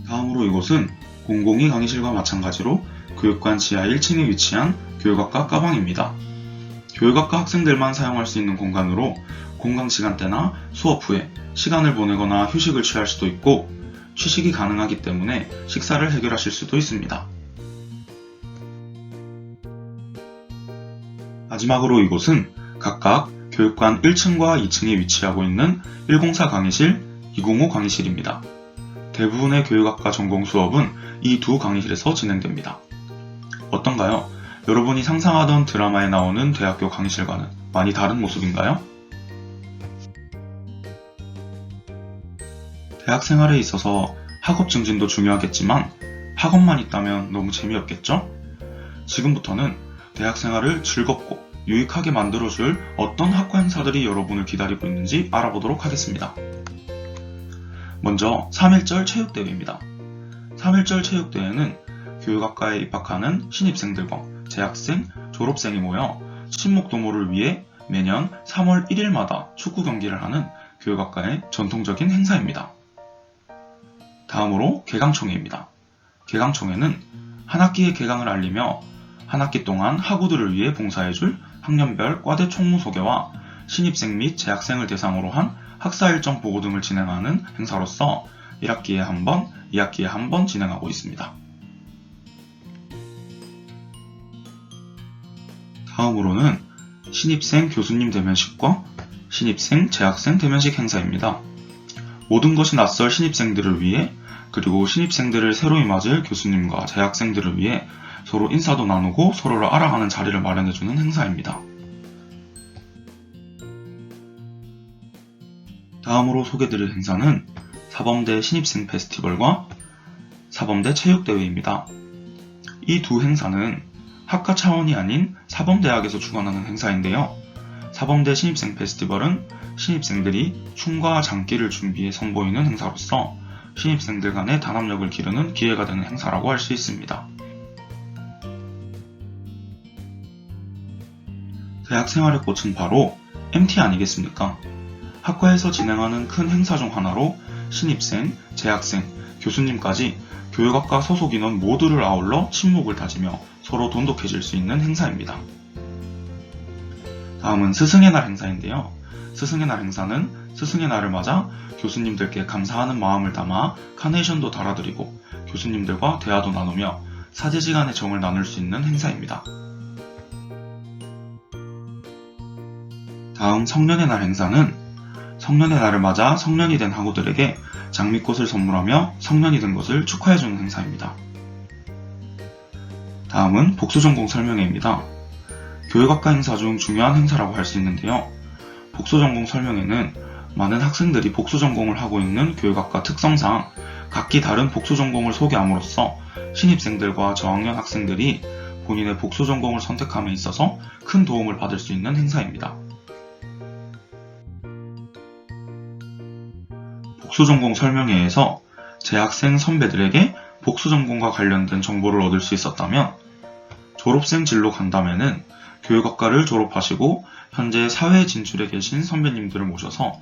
다음으로 이곳은 공공이 강의실과 마찬가지로 교육관 지하 1층에 위치한 교육학과 까방입니다. 교육학과 학생들만 사용할 수 있는 공간으로 공강 시간대나 수업 후에 시간을 보내거나 휴식을 취할 수도 있고 취식이 가능하기 때문에 식사를 해결하실 수도 있습니다. 마지막으로 이곳은 각각 교육관 1층과 2층에 위치하고 있는 104 강의실, 205 강의실입니다. 대부분의 교육학과 전공 수업은 이 두 강의실에서 진행됩니다. 어떤가요? 여러분이 상상하던 드라마에 나오는 대학교 강의실과는 많이 다른 모습인가요? 대학 생활에 있어서 학업 증진도 중요하겠지만 학업만 있다면 너무 재미없겠죠? 지금부터는 대학 생활을 즐겁고 유익하게 만들어줄 어떤 학과 행사들이 여러분을 기다리고 있는지 알아보도록 하겠습니다. 먼저 3.1절 체육대회입니다. 3.1절 체육대회는 교육학과에 입학하는 신입생들과 재학생, 졸업생이 모여 친목도모를 위해 매년 3월 1일마다 축구 경기를 하는 교육학과의 전통적인 행사입니다. 다음으로 개강총회입니다. 개강총회는 한 학기의 개강을 알리며 한 학기 동안 학우들을 위해 봉사해줄 학년별 과대 총무 소개와 신입생 및 재학생을 대상으로 한 학사 일정 보고 등을 진행하는 행사로서 1학기에 한 번, 2학기에 한 번 진행하고 있습니다. 다음으로는 신입생 교수님 대면식과 신입생 재학생 대면식 행사입니다. 모든 것이 낯설 신입생들을 위해 그리고 신입생들을 새로이 맞을 교수님과 재학생들을 위해 서로 인사도 나누고 서로를 알아가는 자리를 마련해주는 행사입니다. 다음으로 소개드릴 행사는 사범대 신입생 페스티벌과 사범대 체육대회입니다. 이 두 행사는 학과 차원이 아닌 사범대학에서 주관하는 행사인데요. 사범대 신입생 페스티벌은 신입생들이 춤과 장기를 준비해 선보이는 행사로서 신입생들 간의 단합력을 기르는 기회가 되는 행사라고 할 수 있습니다. 대학 생활의 꽃은 바로 MT 아니겠습니까? 학과에서 진행하는 큰 행사 중 하나로 신입생, 재학생, 교수님까지 교육학과 소속 인원 모두를 아울러 친목을 다지며 서로 돈독해질 수 있는 행사입니다. 다음은 스승의 날 행사인데요. 스승의 날 행사는 스승의 날을 맞아 교수님들께 감사하는 마음을 담아 카네이션도 달아드리고 교수님들과 대화도 나누며 사제지간의 정을 나눌 수 있는 행사입니다. 다음 성년의 날 행사는 성년의 날을 맞아 성년이 된 학우들에게 장미꽃을 선물하며 성년이 된 것을 축하해주는 행사입니다. 다음은 복수전공 설명회입니다. 교육학과 행사 중 중요한 행사라고 할 수 있는데요. 복수전공 설명회는 많은 학생들이 복수전공을 하고 있는 교육학과 특성상 각기 다른 복수전공을 소개함으로써 신입생들과 저학년 학생들이 본인의 복수전공을 선택함에 있어서 큰 도움을 받을 수 있는 행사입니다. 복수전공 설명회에서 재학생 선배들에게 복수전공과 관련된 정보를 얻을 수 있었다면 졸업생 진로 간담회는 교육학과를 졸업하시고 현재 사회 진출에 계신 선배님들을 모셔서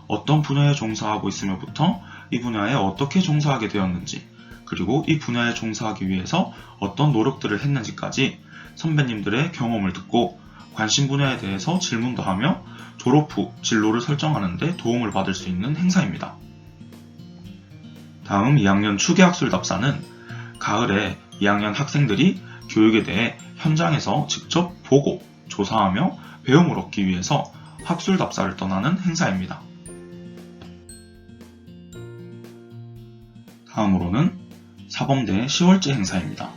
어떤 분야에 종사하고 있으며부터 이 분야에 어떻게 종사하게 되었는지 그리고 이 분야에 종사하기 위해서 어떤 노력들을 했는지까지 선배님들의 경험을 듣고 관심 분야에 대해서 질문도 하며 졸업 후 진로를 설정하는 데 도움을 받을 수 있는 행사입니다. 다음 2학년 추계학술 답사는 가을에 2학년 학생들이 교육에 대해 현장에서 직접 보고 조사하며 배움을 얻기 위해서 학술 답사를 떠나는 행사입니다. 다음으로는 사범대 10월제 행사입니다.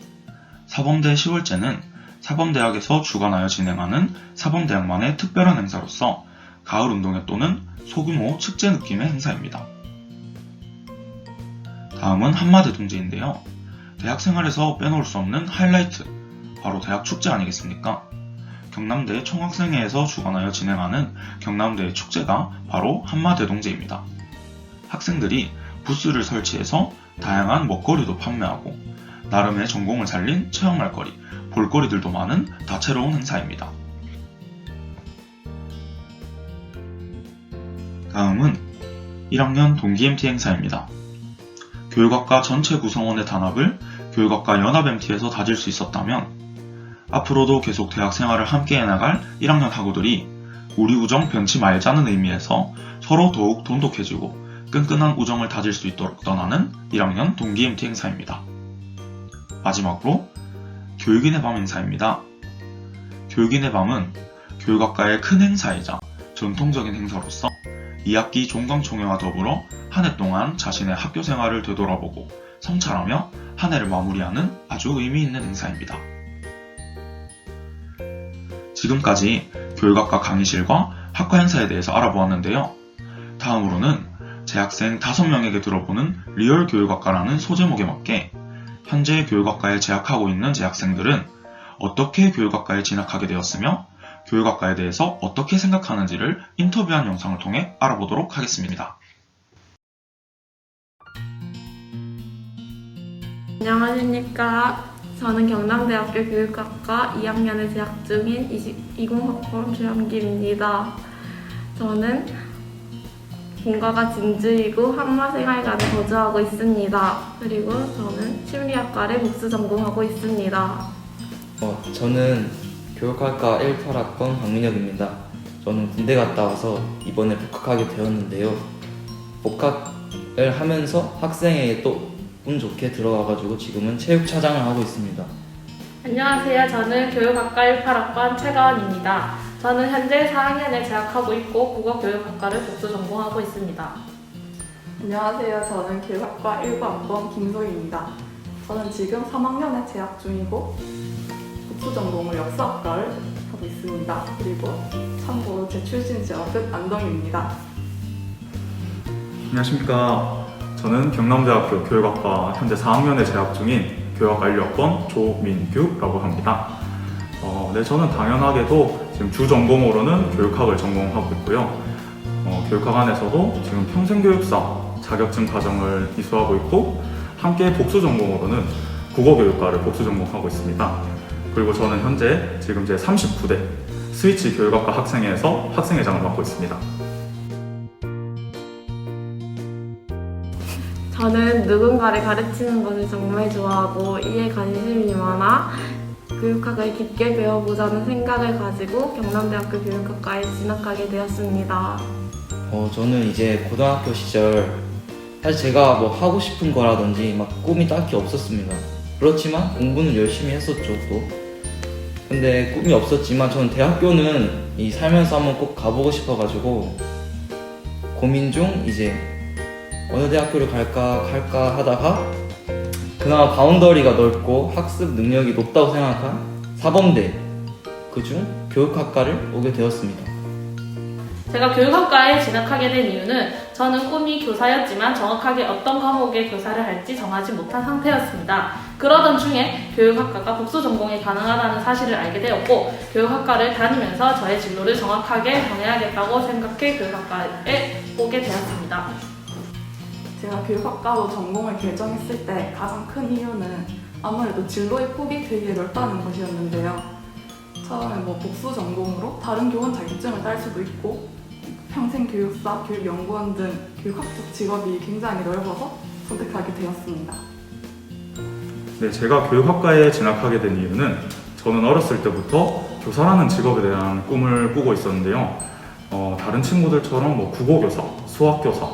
사범대 10월제는 사범대학에서 주관하여 진행하는 사범대학만의 특별한 행사로서 가을 운동회 또는 소규모 축제 느낌의 행사입니다. 다음은 한마대동제인데요. 대학생활에서 빼놓을 수 없는 하이라이트, 바로 대학 축제 아니겠습니까? 경남대 총학생회에서 주관하여 진행하는 경남대 축제가 바로 한마대동제입니다. 학생들이 부스를 설치해서 다양한 먹거리도 판매하고 나름의 전공을 살린 체험 말거리, 볼거리들도 많은 다채로운 행사입니다. 다음은 1학년 동기 MT 행사입니다. 교육학과 전체 구성원의 단합을 교육학과 연합 MT에서 다질 수 있었다면 앞으로도 계속 대학 생활을 함께 해나갈 1학년 학우들이 우리 우정 변치 말자는 의미에서 서로 더욱 돈독해지고 끈끈한 우정을 다질 수 있도록 떠나는 1학년 동기 MT 행사입니다. 마지막으로 교육인의 밤 행사입니다. 교육인의 밤은 교육학과의 큰 행사이자 전통적인 행사로서 2학기 종강총회와 더불어 한 해 동안 자신의 학교 생활을 되돌아보고 성찰하며 한 해를 마무리하는 아주 의미 있는 행사입니다. 지금까지 교육학과 강의실과 학과 행사에 대해서 알아보았는데요. 다음으로는 재학생 5명에게 들어보는 리얼 교육학과라는 소제목에 맞게 현재 교육학과에 재학하고 있는 재학생들은 어떻게 교육학과에 진학하게 되었으며 교육학과에 대해서 어떻게 생각하는지를 인터뷰한 영상을 통해 알아보도록 하겠습니다. 안녕하십니까. 저는 경남대학교 교육학과 2학년에 재학 중인 20학번 최영길입니다. 저는 본가가 진주이고 한마생활관에 거주하고 있습니다. 그리고 저는 심리학과를 복수 전공하고 있습니다. 저는 교육학과 18학번 박민혁입니다. 저는 군대 갔다 와서 이번에 복학하게 되었는데요. 복학을 하면서 학생회에 또 운 좋게 들어와가지고 지금은 체육차장을 하고 있습니다. 안녕하세요. 저는 교육학과 18학번 최가원입니다. 저는 현재 4학년에 재학하고 있고 국어교육학과를 복수 전공하고 있습니다. 안녕하세요. 저는 교육학과 1학번 김소희입니다. 저는 지금 3학년에 재학 중이고 복수 전공을 역사학과를 하고 있습니다. 그리고 참고로 제 출신 지역은 안동입니다. 안녕하십니까. 저는 경남대학교 교육학과 현재 4학년에 재학 중인 교육학과 1학번 조민규라고 합니다. 네, 저는 당연하게도 지금 주 전공으로는 교육학을 전공하고 있고요. 교육학 안에서도 지금 평생교육사 자격증 과정을 이수하고 있고, 함께 복수 전공으로는 국어교육과를 복수 전공하고 있습니다. 그리고 저는 현재 지금 제 39대 스위치 교육학과 학생회에서 학생회장을 맡고 있습니다. 저는 누군가를 가르치는 것을 정말 좋아하고 이에 관심이 많아 교육학을 깊게 배워보자는 생각을 가지고 경남대학교 교육학과에 진학하게 되었습니다. 저는 이제 고등학교 시절 사실 제가 뭐 하고 싶은 거라든지 막 꿈이 딱히 없었습니다. 그렇지만 공부는 열심히 했었죠 또. 근데 꿈이 없었지만 저는 대학교는 이 살면서 한번 꼭 가보고 싶어가지고 고민 중 이제 어느 대학교를 갈까 하다가 그나마 바운더리가 넓고 학습 능력이 높다고 생각한 사범대 그중 교육학과를 오게 되었습니다. 제가 교육학과에 진학하게 된 이유는 저는 꿈이 교사였지만 정확하게 어떤 과목의 교사를 할지 정하지 못한 상태였습니다. 그러던 중에 교육학과가 복수 전공이 가능하다는 사실을 알게 되었고 교육학과를 다니면서 저의 진로를 정확하게 정해야겠다고 생각해 교육학과에 오게 되었습니다. 제가 교육학과로 전공을 결정했을 때 가장 큰 이유는 아무래도 진로의 폭이 되게 넓다는 것이었는데요. 처음에 복수 전공으로 다른 교원 자격증을 딸 수도 있고 평생교육사, 교육연구원 등 교육학적 직업이 굉장히 넓어서 선택하게 되었습니다. 네, 제가 교육학과에 진학하게 된 이유는 저는 어렸을 때부터 교사라는 직업에 대한 꿈을 꾸고 있었는데요. 다른 친구들처럼 국어교사, 수학교사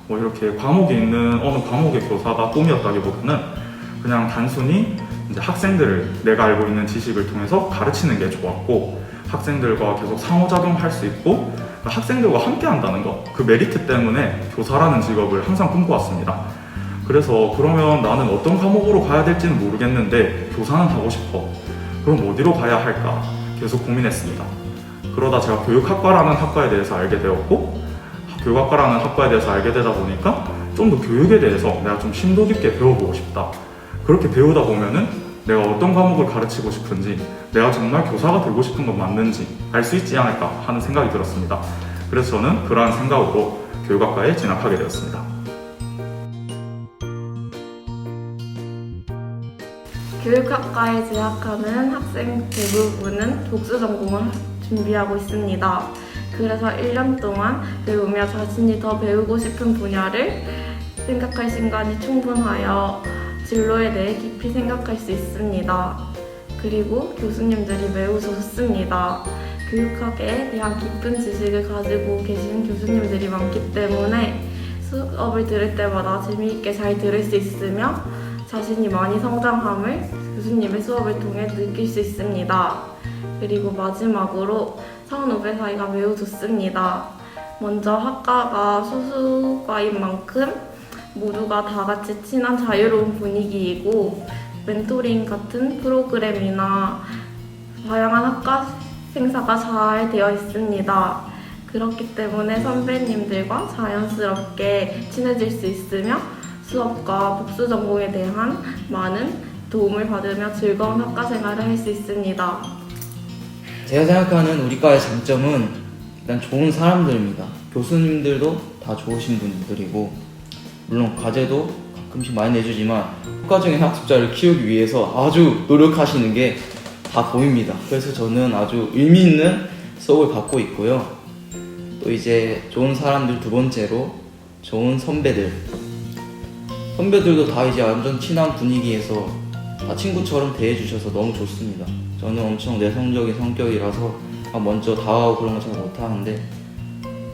이렇게 과목이 있는 어느 과목의 교사가 꿈이었다기보다는 그냥 단순히 이제 학생들을 내가 알고 있는 지식을 통해서 가르치는 게 좋았고 학생들과 계속 상호작용할 수 있고 학생들과 함께 한다는 것, 그 메리트 때문에 교사라는 직업을 항상 꿈꿔왔습니다. 그래서 그러면 나는 어떤 과목으로 가야 될지는 모르겠는데 교사는 하고 싶어. 그럼 어디로 가야 할까? 계속 고민했습니다. 그러다 제가 교육학과라는 학과에 대해서 알게 되었고 교육학과라는 학과에 대해서 알게 되다 보니까 좀 더 교육에 대해서 내가 좀 심도 깊게 배워보고 싶다. 그렇게 배우다 보면은 내가 어떤 과목을 가르치고 싶은지, 내가 정말 교사가 되고 싶은 건 맞는지 알 수 있지 않을까 하는 생각이 들었습니다. 그래서 저는 그러한 생각으로 교육학과에 진학하게 되었습니다. 교육학과에 재학하는 학생 대부분은 복수 전공을 준비하고 있습니다. 그래서 1년 동안 배우며 자신이 더 배우고 싶은 분야를 생각할 시간이 충분하여 진로에 대해 깊이 생각할 수 있습니다. 그리고 교수님들이 매우 좋습니다. 교육학에 대한 깊은 지식을 가지고 계신 교수님들이 많기 때문에 수업을 들을 때마다 재미있게 잘 들을 수 있으며 자신이 많이 성장함을 교수님의 수업을 통해 느낄 수 있습니다. 그리고 마지막으로 선후배 사이가 매우 좋습니다. 먼저 학과가 소수과인 만큼 모두가 다 같이 친한 자유로운 분위기이고 멘토링 같은 프로그램이나 다양한 학과 행사가 잘 되어 있습니다. 그렇기 때문에 선배님들과 자연스럽게 친해질 수 있으며 수업과 복수 전공에 대한 많은 도움을 받으며 즐거운 학과 생활을 할 수 있습니다. 제가 생각하는 우리과의 장점은 일단 좋은 사람들입니다. 교수님들도 다 좋으신 분들이고 물론 과제도 가끔씩 많이 내주지만 효과적인 학습자를 키우기 위해서 아주 노력하시는 게 다 보입니다. 그래서 저는 아주 의미 있는 수업을 받고 있고요. 또 이제 좋은 사람들 두 번째로 좋은 선배들도 다 이제 완전 친한 분위기에서 다 친구처럼 대해주셔서 너무 좋습니다. 저는 엄청 내성적인 성격이라서 먼저 다가오고 그런 거 잘 못하는데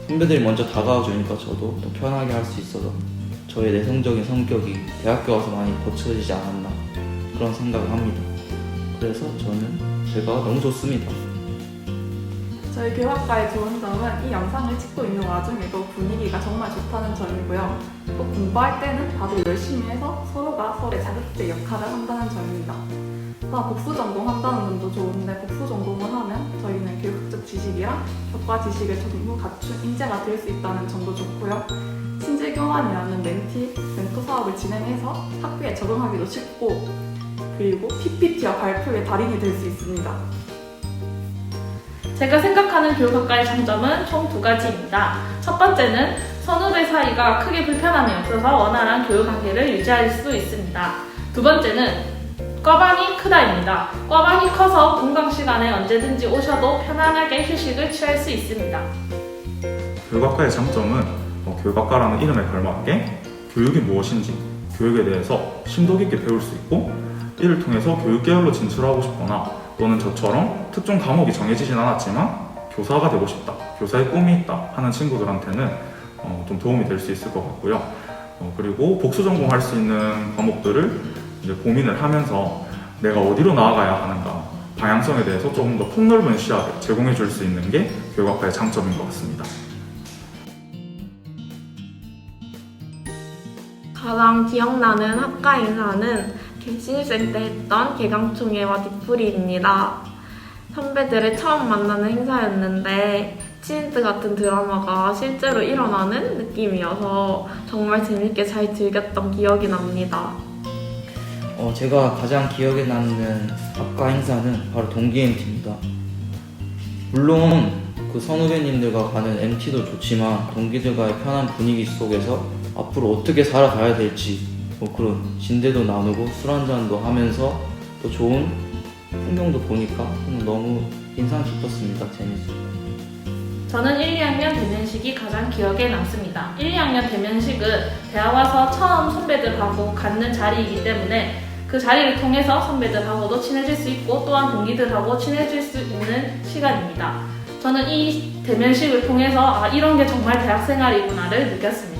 선배들이 먼저 다가와 주니까 저도 더 편하게 할 수 있어서 저의 내성적인 성격이 대학교 와서 많이 고쳐지지 않았나 그런 생각을 합니다. 그래서 저는 제가 너무 좋습니다. 저희 교육학과의 좋은 점은 이 영상을 찍고 있는 와중에도 분위기가 정말 좋다는 점이고요. 또 공부할 때는 다들 열심히 해서 서로가 서로의 자극제 역할을 한다는 점입니다. 또 복수 전공한다는 점도 좋은데 복수 전공을 하면 저희는 교육적 지식이랑 교과 지식을 전부 갖춘 인재가 될 수 있다는 점도 좋고요. 신재 교환이라는 멘토 사업을 진행해서 학교에 적응하기도 쉽고 그리고 PPT와 발표의 달인이 될 수 있습니다. 제가 생각하는 교육학과의 장점은 총 2가지입니다. 첫 번째는 선후배 사이가 크게 불편함이 없어서 원활한 교육 관계를 유지할 수 있습니다. 두 번째는 과방이 크다입니다. 과방이 커서 공강 시간에 언제든지 오셔도 편안하게 휴식을 취할 수 있습니다. 교육학과의 장점은 교육학과라는 이름에 걸맞게 교육이 무엇인지 교육에 대해서 심도 깊게 배울 수 있고 이를 통해서 교육계열로 진출하고 싶거나 또는 저처럼 특정 과목이 정해지진 않았지만 교사가 되고 싶다, 교사의 꿈이 있다 하는 친구들한테는 좀 도움이 될 수 있을 것 같고요. 그리고 복수 전공할 수 있는 과목들을 이제 고민을 하면서 내가 어디로 나아가야 하는가 방향성에 대해서 조금 더 폭넓은 시야를 제공해 줄 수 있는 게 교육학과의 장점인 것 같습니다. 가장 기억나는 학과 인사는 신입생 때 했던 개강총회와 뒤풀이입니다. 선배들을 처음 만나는 행사였는데 치인트 같은 드라마가 실제로 일어나는 느낌이어서 정말 재밌게 잘 즐겼던 기억이 납니다. 제가 가장 기억에 남는 학과 행사는 바로 동기 MT입니다. 물론 그 선후배님들과 가는 MT도 좋지만 동기들과의 편한 분위기 속에서 앞으로 어떻게 살아가야 될지 그런 진대도 나누고 술 한잔도 하면서 또 좋은 풍경도 보니까 너무 인상 깊었습니다. 재밌었고. 저는 1, 2학년 대면식이 가장 기억에 남습니다. 1, 2학년 대면식은 대학 와서 처음 선배들하고 갖는 자리이기 때문에 그 자리를 통해서 선배들하고도 친해질 수 있고 또한 동기들하고 친해질 수 있는 시간입니다. 저는 이 대면식을 통해서 이런 게 정말 대학생활이구나를 느꼈습니다.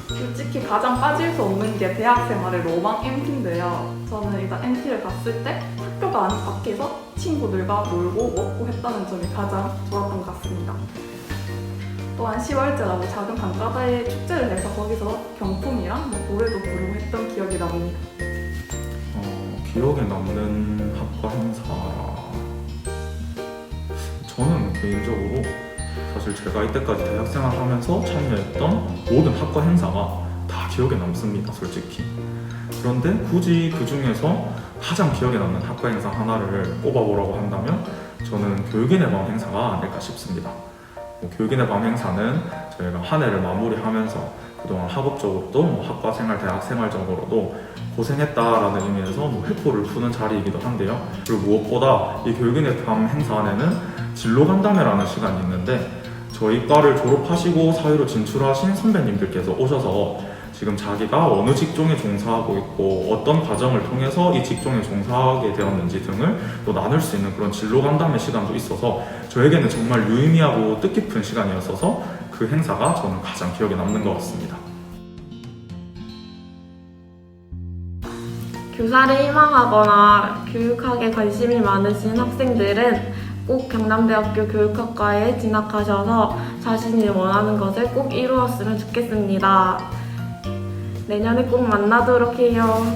솔직히 가장 빠질 수 없는 게 대학생활의 로망 MT인데요. 저는 일단 MT를 갔을 때 학교가 아닌 밖에서 친구들과 놀고 먹고 했다는 점이 가장 좋았던 것 같습니다. 또한 10월제라고 작은 강가다에 축제를 해서 거기서 경품이랑 노래도 부르고 했던 기억이 납니다. 기억에 남는 학과 행사 저는 개인적으로 사실 제가 이때까지 대학생활 하면서 참여했던 모든 학과 행사가 다 기억에 남습니다, 솔직히. 그런데 굳이 그 중에서 가장 기억에 남는 학과 행사 하나를 꼽아보라고 한다면 저는 교육인의 밤 행사가 아닐까 싶습니다. 교육인의 밤 행사는 저희가 한 해를 마무리하면서 그동안 학업적으로도 학과 생활, 대학 생활적으로도 고생했다라는 의미에서 회포를 푸는 자리이기도 한데요. 그리고 무엇보다 이 교육인의 밤 행사 안에는 진로간담회라는 시간이 있는데 저희 과를 졸업하시고 사회로 진출하신 선배님들께서 오셔서 지금 자기가 어느 직종에 종사하고 있고 어떤 과정을 통해서 이 직종에 종사하게 되었는지 등을 또 나눌 수 있는 그런 진로간담회 시간도 있어서 저에게는 정말 유의미하고 뜻깊은 시간이었어서 그 행사가 저는 가장 기억에 남는 것 같습니다. 교사를 희망하거나 교육학에 관심이 많으신 학생들은 꼭 경남대학교 교육학과에 진학하셔서 자신이 원하는 것을 꼭 이루었으면 좋겠습니다. 내년에 꼭 만나도록 해요.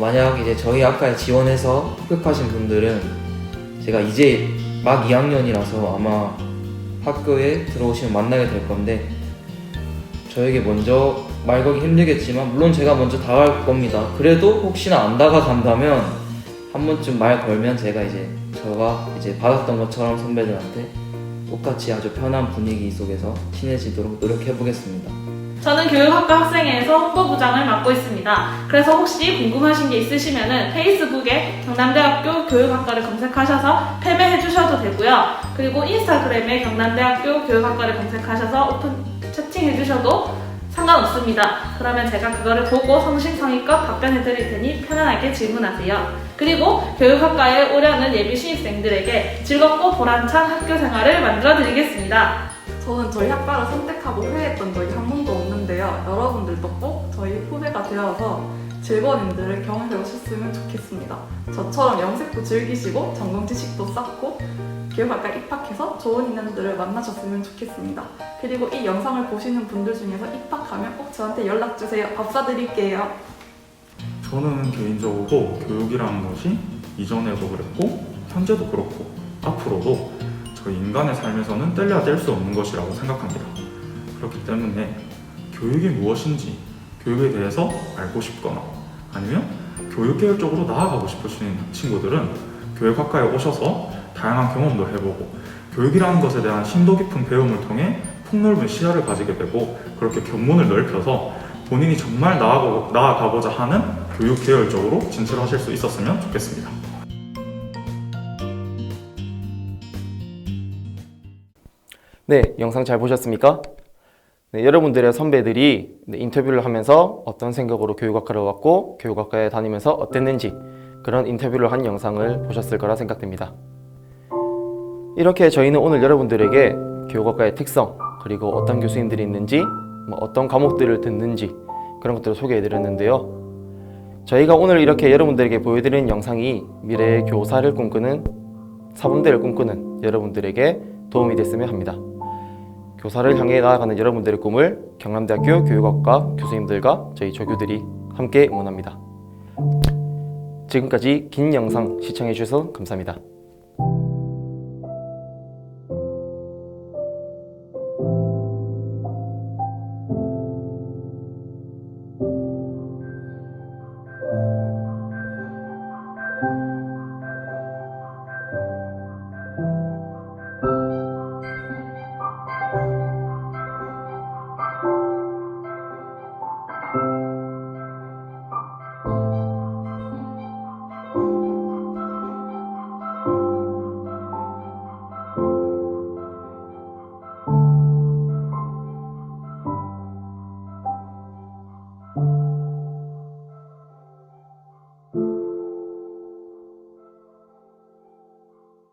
만약 이제 저희 학과에 지원해서 합격하신 분들은 제가 이제 막 2학년이라서 아마 학교에 들어오시면 만나게 될 건데 저에게 먼저 말 걸기 힘들겠지만 물론 제가 먼저 다가갈 겁니다. 그래도 혹시나 안 다가간다면 한 번쯤 말 걸면 제가 저가 받았던 것처럼 선배들한테 똑같이 아주 편한 분위기 속에서 친해지도록 노력해 보겠습니다. 저는 교육학과 학생회에서 홍보부장을 맡고 있습니다. 그래서 혹시 궁금하신 게 있으시면 페이스북에 경남대학교 교육학과를 검색하셔서 패배해 주셔도 되고요. 그리고 인스타그램에 경남대학교 교육학과를 검색하셔서 오픈 채팅해 주셔도 상관없습니다. 그러면 제가 그거를 보고 성심성의껏 답변해 드릴 테니 편안하게 질문하세요. 그리고 교육학과에 오려는 예비 신입생들에게 즐겁고 보람찬 학교 생활을 만들어 드리겠습니다. 저는 저희 학과를 선택하고 후회했던 적이 한 번도 없는데요. 여러분들도 꼭 저희 후배가 되어서 즐거운 일들을 경험해 오셨으면 좋겠습니다. 저처럼 영색도 즐기시고 전공 지식도 쌓고 교육학과에 입학해서 좋은 인연들을 만나셨으면 좋겠습니다. 그리고 이 영상을 보시는 분들 중에서 입학하면 꼭 저한테 연락주세요. 밥 사드릴게요. 저는 개인적으로 교육이라는 것이 이전에도 그랬고 현재도 그렇고 앞으로도 저희 인간의 삶에서는 뗄래야 뗄 수 없는 것이라고 생각합니다. 그렇기 때문에 교육이 무엇인지 교육에 대해서 알고 싶거나 아니면 교육계열 쪽으로 나아가고 싶으신 친구들은 교육학과에 오셔서 다양한 경험도 해보고 교육이라는 것에 대한 심도 깊은 배움을 통해 폭넓은 시야를 가지게 되고 그렇게 견문을 넓혀서 본인이 정말 나아가고자 하는 교육계열 쪽으로 진출하실 수 있었으면 좋겠습니다. 네, 영상 잘 보셨습니까? 네, 여러분들의 선배들이 인터뷰를 하면서 어떤 생각으로 교육학과를 왔고 교육학과에 다니면서 어땠는지 그런 인터뷰를 한 영상을 보셨을 거라 생각됩니다. 이렇게 저희는 오늘 여러분들에게 교육학과의 특성 그리고 어떤 교수님들이 있는지 어떤 과목들을 듣는지 그런 것들을 소개해드렸는데요. 저희가 오늘 이렇게 여러분들에게 보여드리는 영상이 미래의 교사를 꿈꾸는 사범대를 꿈꾸는 여러분들에게 도움이 됐으면 합니다. 교사를 향해 나아가는 여러분들의 꿈을 경남대학교 교육학과 교수님들과 저희 조교들이 함께 응원합니다. 지금까지 긴 영상 시청해 주셔서 감사합니다.